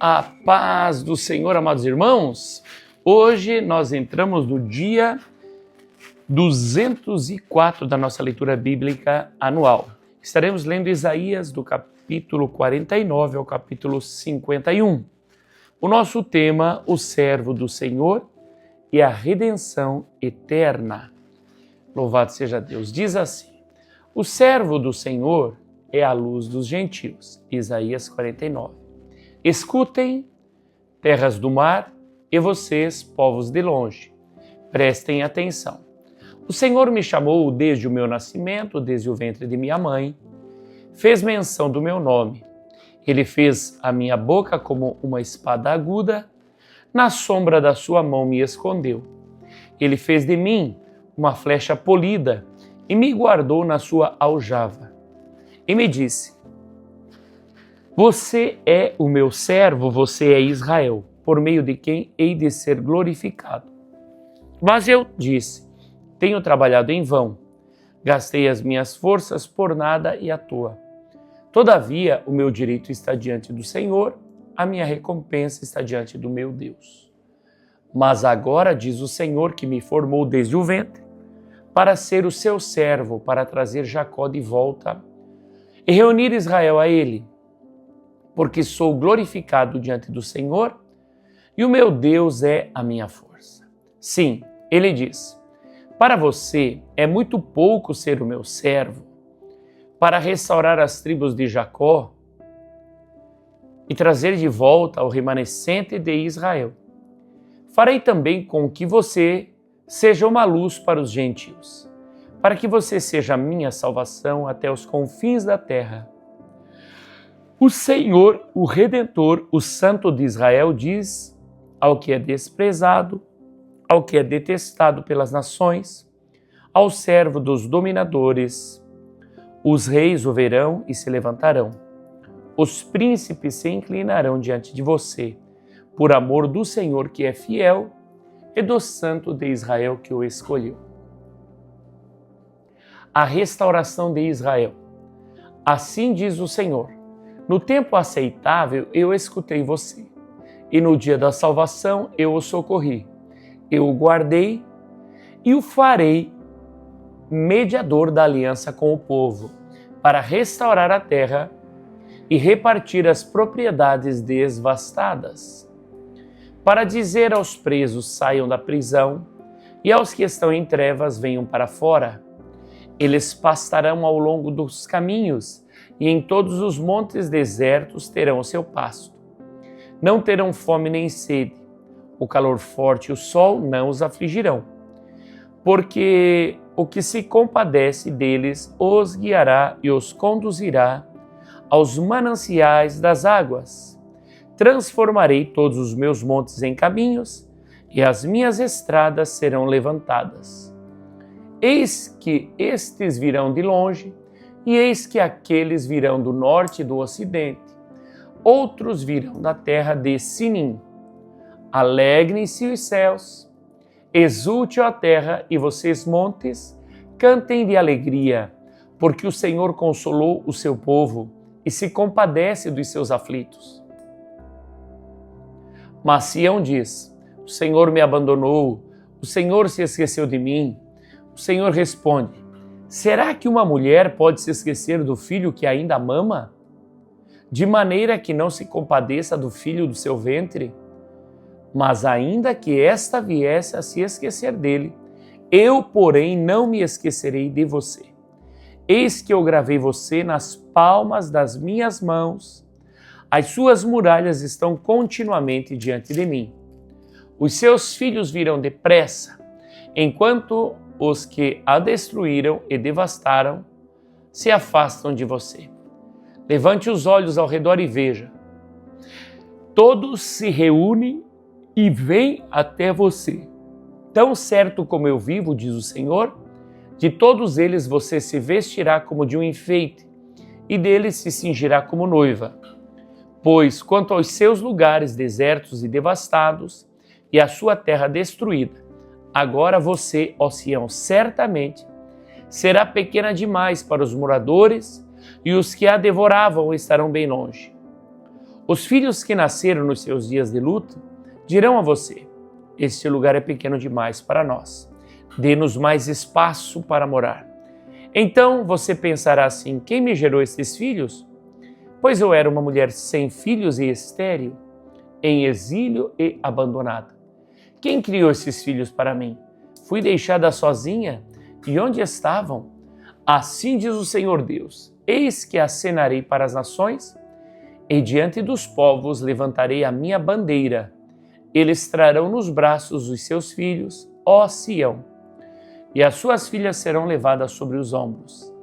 A paz do Senhor, amados irmãos. Hoje nós entramos no dia 204 da nossa leitura bíblica anual. Estaremos lendo Isaías do capítulo 49 ao capítulo 51. O nosso tema, o servo do Senhor e a redenção eterna. Louvado seja Deus. Diz assim: o servo do Senhor é a luz dos gentios. Isaías 49. Escutem, terras do mar, e vocês, povos de longe, prestem atenção. O Senhor me chamou desde o meu nascimento, desde o ventre de minha mãe, fez menção do meu nome. Ele fez a minha boca como uma espada aguda, na sombra da sua mão me escondeu. Ele fez de mim uma flecha polida e me guardou na sua aljava. E me disse: você é o meu servo, você é Israel, por meio de quem hei de ser glorificado. Mas eu disse: tenho trabalhado em vão, gastei as minhas forças por nada e à toa. Todavia, o meu direito está diante do Senhor, a minha recompensa está diante do meu Deus. Mas agora diz o Senhor, que me formou desde o ventre, para ser o seu servo, para trazer Jacó de volta e reunir Israel a ele, porque sou glorificado diante do Senhor e o meu Deus é a minha força. Sim, ele diz: para você é muito pouco ser o meu servo, para restaurar as tribos de Jacó e trazer de volta o remanescente de Israel. Farei também com que você seja uma luz para os gentios, para que você seja a minha salvação até os confins da terra. O Senhor, o Redentor, o Santo de Israel, diz ao que é desprezado, ao que é detestado pelas nações, ao servo dos dominadores: os reis o verão e se levantarão. Os príncipes se inclinarão diante de você, por amor do Senhor que é fiel e do Santo de Israel que o escolheu. A restauração de Israel. Assim diz o Senhor: no tempo aceitável eu escutei você, e no dia da salvação eu o socorri. Eu o guardei e o farei mediador da aliança com o povo, para restaurar a terra e repartir as propriedades devastadas, para dizer aos presos: saiam da prisão, e aos que estão em trevas venham para fora. Eles pastarão ao longo dos caminhos, e em todos os montes desertos terão o seu pasto. Não terão fome nem sede, o calor forte e o sol não os afligirão, porque o que se compadece deles os guiará e os conduzirá aos mananciais das águas. Transformarei todos os meus montes em caminhos, e as minhas estradas serão levantadas. Eis que estes virão de longe, e eis que aqueles virão do norte e do ocidente. Outros virão da terra de Sinim. Alegrem-se os céus, exulte a terra, e vocês montes, cantem de alegria, porque o Senhor consolou o seu povo e se compadece dos seus aflitos. Mas Sião diz: o Senhor me abandonou, o Senhor se esqueceu de mim. O Senhor responde: será que uma mulher pode se esquecer do filho que ainda mama, de maneira que não se compadeça do filho do seu ventre? Mas ainda que esta viesse a se esquecer dele, eu, porém, não me esquecerei de você. Eis que eu gravei você nas palmas das minhas mãos, as suas muralhas estão continuamente diante de mim. Os seus filhos virão depressa, enquanto os que a destruíram e devastaram se afastam de você. Levante os olhos ao redor e veja. Todos se reúnem e vêm até você. Tão certo como eu vivo, diz o Senhor, de todos eles você se vestirá como de um enfeite, e deles se cingirá como noiva. Pois, quanto aos seus lugares desertos e devastados, e a sua terra destruída, agora você, ó Sião, certamente será pequena demais para os moradores, e os que a devoravam estarão bem longe. Os filhos que nasceram nos seus dias de luto dirão a você: este lugar é pequeno demais para nós. Dê-nos mais espaço para morar. Então você pensará assim: quem me gerou estes filhos? Pois eu era uma mulher sem filhos e estéril, em exílio e abandonada. Quem criou esses filhos para mim? Fui deixada sozinha? E onde estavam? Assim diz o Senhor Deus: eis que acenarei para as nações, e diante dos povos levantarei a minha bandeira. Eles trarão nos braços os seus filhos, ó Sião, e as suas filhas serão levadas sobre os ombros.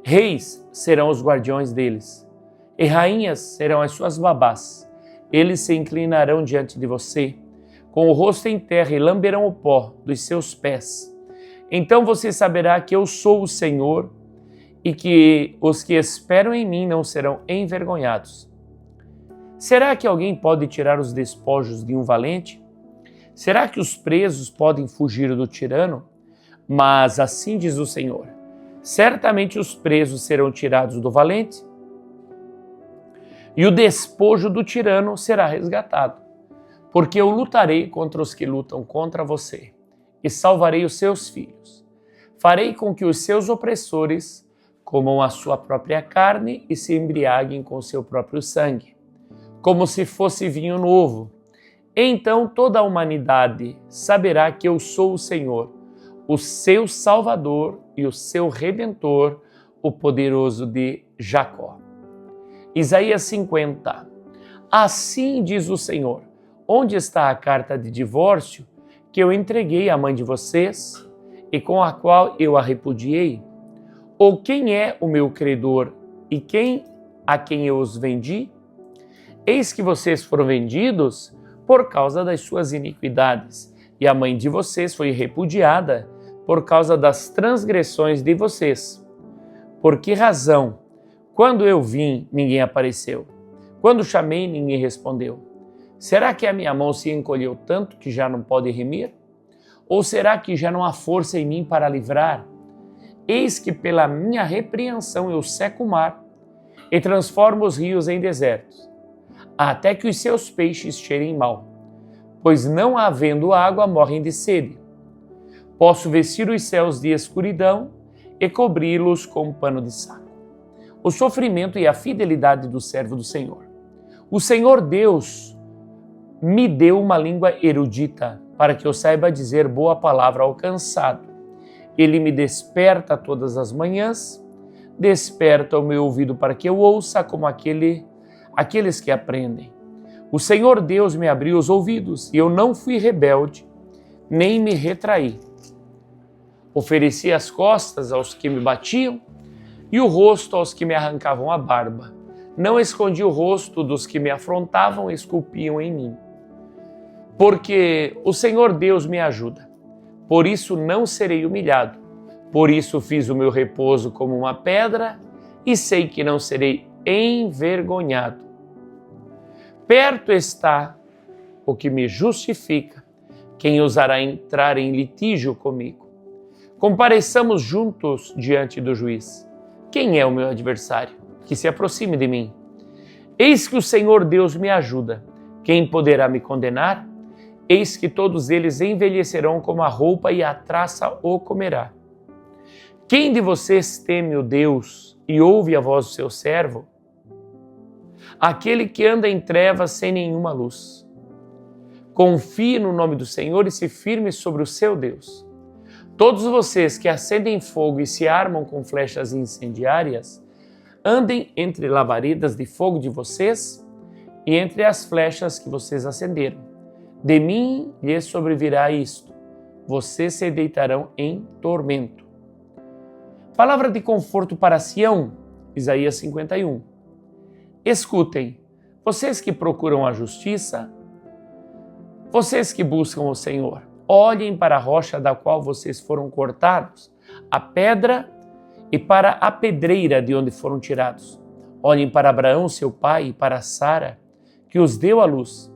Reis serão os guardiões deles, e rainhas serão as suas babás. Eles se inclinarão diante de você, com o rosto em terra, e lamberão o pó dos seus pés. Então você saberá que eu sou o Senhor, e que os que esperam em mim não serão envergonhados. Será que alguém pode tirar os despojos de um valente? Será que os presos podem fugir do tirano? Mas assim diz o Senhor: certamente os presos serão tirados do valente, e o despojo do tirano será resgatado, porque eu lutarei contra os que lutam contra você, e salvarei os seus filhos. Farei com que os seus opressores comam a sua própria carne e se embriaguem com o seu próprio sangue, como se fosse vinho novo. Então toda a humanidade saberá que eu sou o Senhor, o seu Salvador e o seu Redentor, o poderoso de Jacó. Isaías 50. Assim diz o Senhor: onde está a carta de divórcio que eu entreguei à mãe de vocês e com a qual eu a repudiei? Ou quem é o meu credor e a quem eu os vendi? Eis que vocês foram vendidos por causa das suas iniquidades, e a mãe de vocês foi repudiada por causa das transgressões de vocês. Por que razão? Quando eu vim, ninguém apareceu. Quando chamei, ninguém respondeu. Será que a minha mão se encolheu tanto que já não pode remir? Ou será que já não há força em mim para livrar? Eis que pela minha repreensão eu seco o mar e transformo os rios em desertos, até que os seus peixes cheirem mal, pois não havendo água morrem de sede. Posso vestir os céus de escuridão e cobri-los com um pano de saco. O sofrimento e a fidelidade do servo do Senhor. O Senhor Deus me deu uma língua erudita, para que eu saiba dizer boa palavra ao cansado. Ele me desperta todas as manhãs, desperta o meu ouvido para que eu ouça como aqueles que aprendem. O Senhor Deus me abriu os ouvidos, e eu não fui rebelde, nem me retraí. Ofereci as costas aos que me batiam, e o rosto aos que me arrancavam a barba. Não escondi o rosto dos que me afrontavam e esculpiam em mim. Porque o Senhor Deus me ajuda, por isso não serei humilhado. Por isso fiz o meu repouso como uma pedra, e sei que não serei envergonhado. Perto está o que me justifica, quem ousará entrar em litígio comigo? Compareçamos juntos diante do juiz. Quem é o meu adversário? Que se aproxime de mim. Eis que o Senhor Deus me ajuda. Quem poderá me condenar? Eis que todos eles envelhecerão como a roupa, e a traça o comerá. Quem de vocês teme o Deus e ouve a voz do seu servo? Aquele que anda em trevas sem nenhuma luz. Confie no nome do Senhor e se firme sobre o seu Deus. Todos vocês que acendem fogo e se armam com flechas incendiárias, andem entre labaredas de fogo de vocês e entre as flechas que vocês acenderam. De mim lhes sobrevirá isto: vocês se deitarão em tormento. Palavra de conforto para Sião, Isaías 51. Escutem, vocês que procuram a justiça, vocês que buscam o Senhor, olhem para a rocha da qual vocês foram cortados, a pedra, e para a pedreira de onde foram tirados. Olhem para Abraão, seu pai, e para Sara, que os deu à luz.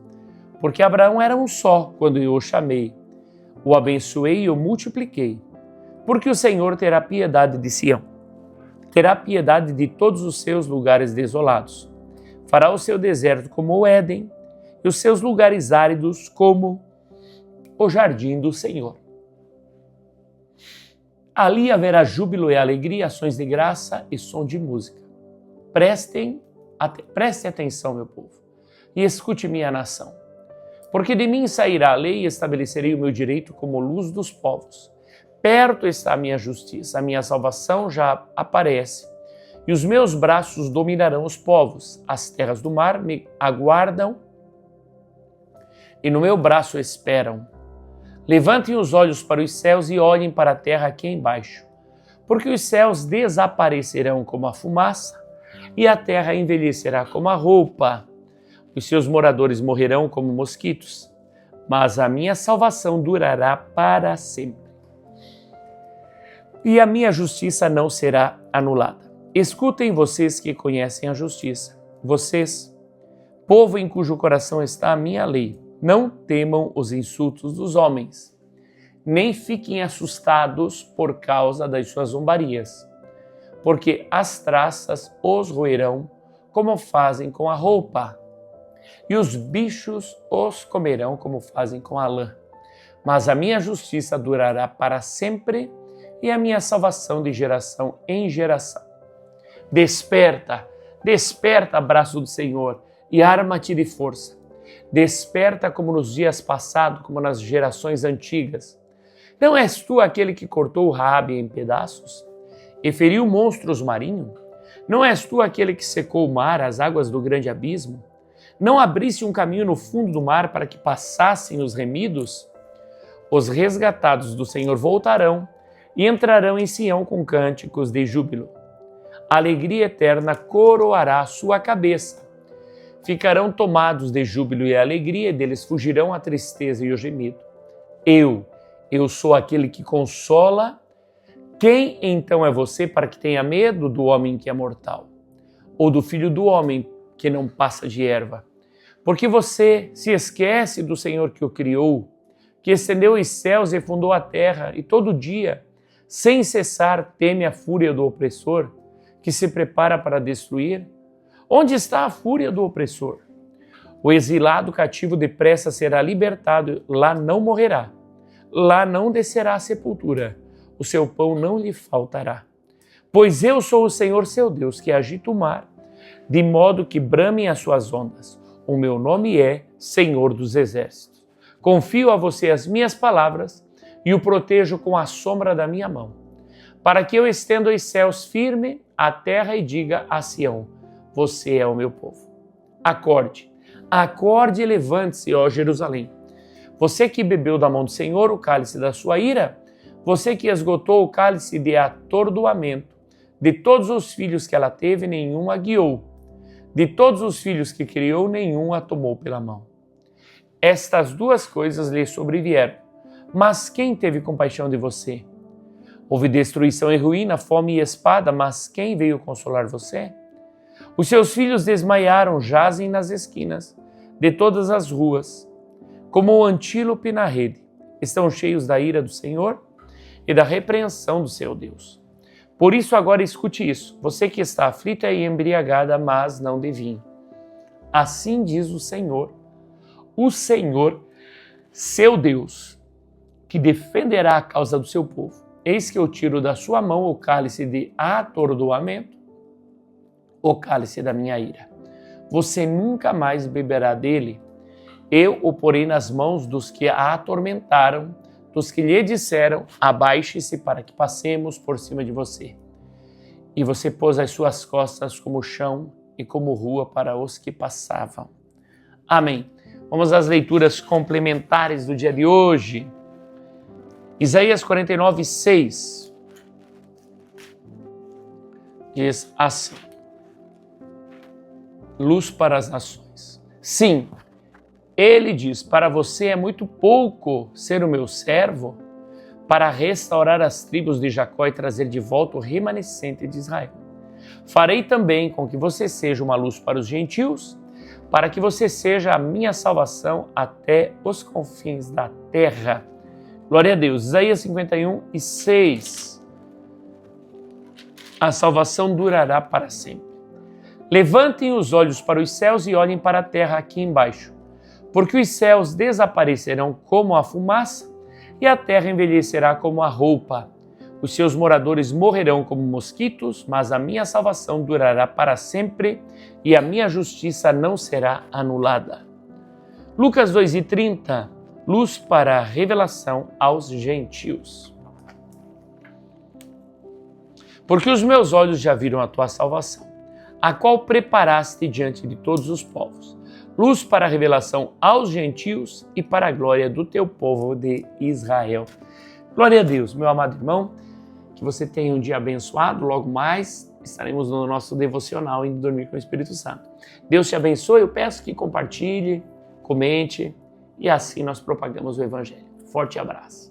Porque Abraão era um só quando eu o chamei. O abençoei e o multipliquei. Porque o Senhor terá piedade de Sião. Terá piedade de todos os seus lugares desolados. Fará o seu deserto como o Éden e os seus lugares áridos como o jardim do Senhor. Ali haverá júbilo e alegria, ações de graça e som de música. Preste atenção, meu povo, e escute minha nação. Porque de mim sairá a lei e estabelecerei o meu direito como luz dos povos. Perto está a minha justiça, a minha salvação já aparece. E os meus braços dominarão os povos. As terras do mar me aguardam e no meu braço esperam. Levantem os olhos para os céus e olhem para a terra aqui embaixo. Porque os céus desaparecerão como a fumaça e a terra envelhecerá como a roupa. Os seus moradores morrerão como mosquitos, mas a minha salvação durará para sempre. E a minha justiça não será anulada. Escutem vocês que conhecem a justiça. Vocês, povo em cujo coração está a minha lei, não temam os insultos dos homens, nem fiquem assustados por causa das suas zombarias, porque as traças os roerão como fazem com a roupa, e os bichos os comerão como fazem com a lã. Mas a minha justiça durará para sempre e a minha salvação de geração em geração. Desperta, desperta, braço do Senhor, e arma-te de força. Desperta como nos dias passados, como nas gerações antigas. Não és tu aquele que cortou o Raabe em pedaços e feriu monstros marinhos? Não és tu aquele que secou o mar, as águas do grande abismo? Não abriste um caminho no fundo do mar para que passassem os remidos? Os resgatados do Senhor voltarão e entrarão em Sião com cânticos de júbilo. A alegria eterna coroará a sua cabeça. Ficarão tomados de júbilo e alegria, e deles fugirão a tristeza e o gemido. Eu sou aquele que consola. Quem então é você para que tenha medo do homem que é mortal? Ou do filho do homem que não passa de erva? Porque você se esquece do Senhor que o criou, que estendeu os céus e fundou a terra, e todo dia, sem cessar, teme a fúria do opressor, que se prepara para destruir? Onde está a fúria do opressor? O exilado cativo depressa será libertado, lá não morrerá, lá não descerá à sepultura, o seu pão não lhe faltará. Pois eu sou o Senhor seu Deus, que agita o mar, de modo que bramem as suas ondas. O meu nome é Senhor dos Exércitos. Confio a você as minhas palavras e o protejo com a sombra da minha mão, para que eu estenda os céus firme à terra e diga a Sião: você é o meu povo. Acorde, acorde e levante-se, ó Jerusalém. Você que bebeu da mão do Senhor o cálice da sua ira, você que esgotou o cálice de atordoamento, de todos os filhos que ela teve, nenhum a guiou. De todos os filhos que criou, nenhum a tomou pela mão. Estas duas coisas lhe sobrevieram. Mas quem teve compaixão de você? Houve destruição e ruína, fome e espada, mas quem veio consolar você? Os seus filhos desmaiaram, jazem nas esquinas de todas as ruas, como o antílope na rede. Estão cheios da ira do Senhor e da repreensão do seu Deus. Por isso agora escute isso, você que está aflita e embriagada, mas não de vinho. Assim diz o Senhor, seu Deus, que defenderá a causa do seu povo. Eis que eu tiro da sua mão o cálice de atordoamento, o cálice da minha ira. Você nunca mais beberá dele. Eu o porei nas mãos dos que a atormentaram, dos que lhe disseram: abaixe-se para que passemos por cima de você. E você pôs as suas costas como chão e como rua para os que passavam. Amém. Vamos às leituras complementares do dia de hoje. Isaías 49, 6 diz assim: luz para as nações. Sim, ele diz: para você é muito pouco ser o meu servo, para restaurar as tribos de Jacó e trazer de volta o remanescente de Israel. Farei também com que você seja uma luz para os gentios, para que você seja a minha salvação até os confins da terra. Glória a Deus. Isaías 51, 6. A salvação durará para sempre. Levantem os olhos para os céus e olhem para a terra aqui embaixo, porque os céus desaparecerão como a fumaça e a terra envelhecerá como a roupa. Os seus moradores morrerão como mosquitos, mas a minha salvação durará para sempre e a minha justiça não será anulada. Lucas 2:30, luz para a revelação aos gentios. Porque os meus olhos já viram a tua salvação, a qual preparaste diante de todos os povos, luz para a revelação aos gentios e para a glória do teu povo de Israel. Glória a Deus, meu amado irmão, que você tenha um dia abençoado. Logo mais estaremos no nosso devocional indo dormir com o Espírito Santo. Deus te abençoe, eu peço que compartilhe, comente e assim nós propagamos o Evangelho. Forte abraço.